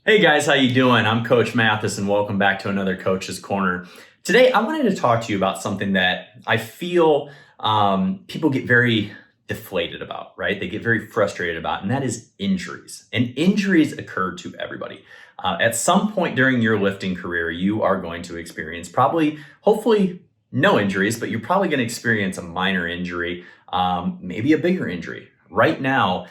Hey guys, how you doing? I'm Coach Mathas and welcome back to another Coach's Corner. Today I wanted to talk to you about something that I feel people get very deflated about, right? They get very frustrated about, and that is injuries. And injuries occur to everybody. At some point during your lifting career, you are going to experience probably, hopefully, no injuries, but you're probably going to experience a minor injury, maybe a bigger injury. Right now,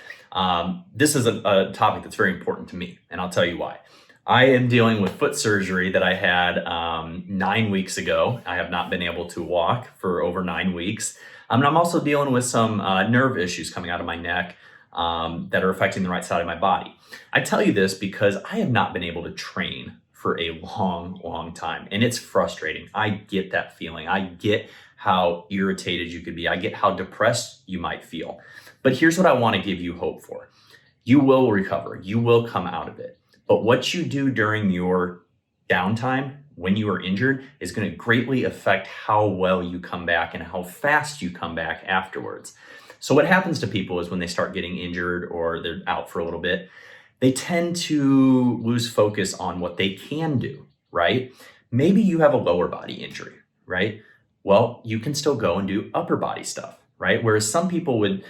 this is a topic that's very important to me, and I'll tell you why. I am dealing with foot surgery that I had 9 weeks ago. I have not been able to walk for over 9 weeks. And I'm also dealing with some nerve issues coming out of my neck that are affecting the right side of my body. I tell you this because I have not been able to train for a long, long time, and it's frustrating. I get that feeling. I get how irritated you could be. I get how depressed you might feel. But here's what I want to give you hope for. You will recover. You will come out of it. But what you do during your downtime when you are injured is going to greatly affect how well you come back and how fast you come back afterwards. So what happens to people is when they start getting injured or they're out for a little bit, they tend to lose focus on what they can do, right? Maybe you have a lower body injury, right? Well, you can still go and do upper body stuff, right? Whereas some people would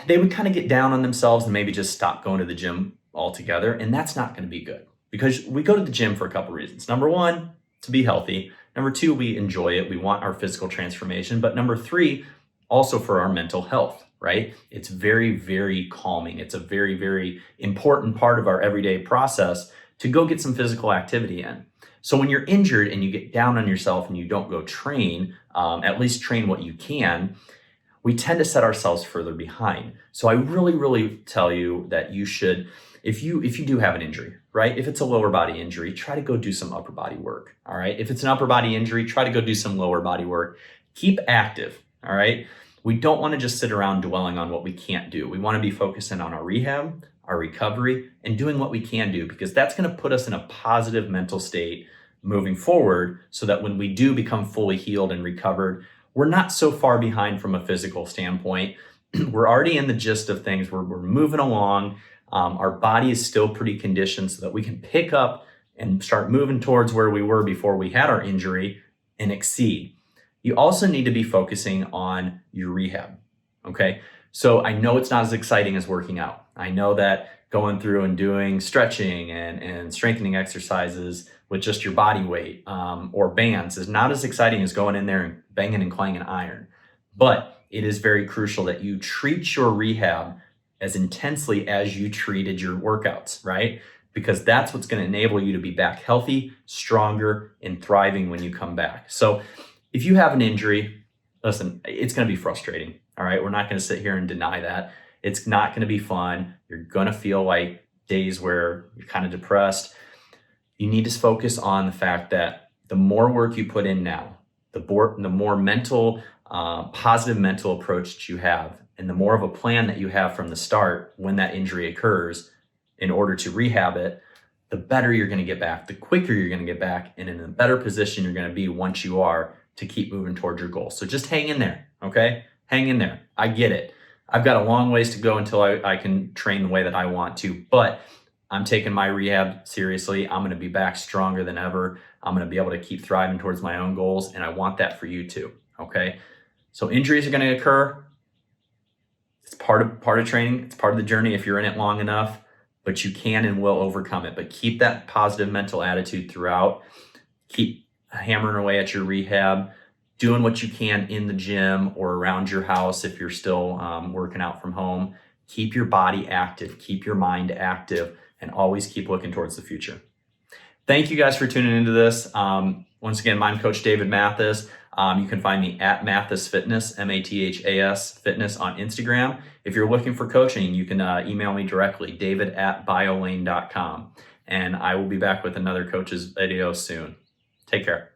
kind of get down on themselves and maybe just stop going to the gym altogether. And that's not going to be good because we go to the gym for a couple reasons. Number one, to be healthy. Number two, we enjoy it. We want our physical transformation. But number three, also for our mental health, right? It's very, very calming. It's a very, very important part of our everyday process to go get some physical activity in. So when you're injured and you get down on yourself and you don't go train, at least train what you can, we tend to set ourselves further behind. So I really, really tell you that you should, if you do have an injury, right? If it's a lower body injury, try to go do some upper body work, all right? If it's an upper body injury, try to go do some lower body work. Keep active, all right? We don't want to just sit around dwelling on what we can't do. We want to be focusing on our rehab, our recovery, and doing what we can do because that's going to put us in a positive mental state moving forward so that when we do become fully healed and recovered, we're not so far behind from a physical standpoint. We're already in the gist of things. We're moving along. Our body is still pretty conditioned so that we can pick up and start moving towards where we were before we had our injury and exceed. You also need to be focusing on your rehab, okay? So I know it's not as exciting as working out. I know that going through and doing stretching and strengthening exercises with just your body weight or bands is not as exciting as going in there and banging and clanging iron. But it is very crucial that you treat your rehab as intensely as you treated your workouts, right? Because that's what's going to enable you to be back healthy, stronger, and thriving when you come back. So if you have an injury, listen, it's going to be frustrating, all right? We're not going to sit here and deny that. It's not going to be fun. You're going to feel like days where you're kind of depressed. You need to focus on the fact that the more work you put in now, the more mental, positive mental approach that you have, and the more of a plan that you have from the start when that injury occurs in order to rehab it, the better you're going to get back, the quicker you're going to get back, and in a better position you're going to be once you are to keep moving towards your goal. So just hang in there, okay? Hang in there. I get it. I've got a long ways to go until I can train the way that I want to, but I'm taking my rehab seriously. I'm going to be back stronger than ever. I'm going to be able to keep thriving towards my own goals, and I want that for you too, okay? So injuries are going to occur. It's part of training. It's part of the journey if you're in it long enough, but you can and will overcome it. But keep that positive mental attitude throughout. Keep hammering away at your rehab, doing what you can in the gym or around your house if you're still working out from home. Keep your body active, keep your mind active, and always keep looking towards the future. Thank you guys for tuning into this. Once again, I'm Coach David Mathas. You can find me at Mathas Fitness, Mathas Fitness on Instagram. If you're looking for coaching, you can email me directly, david@biolayne.com. And I will be back with another coach's video soon. Take care.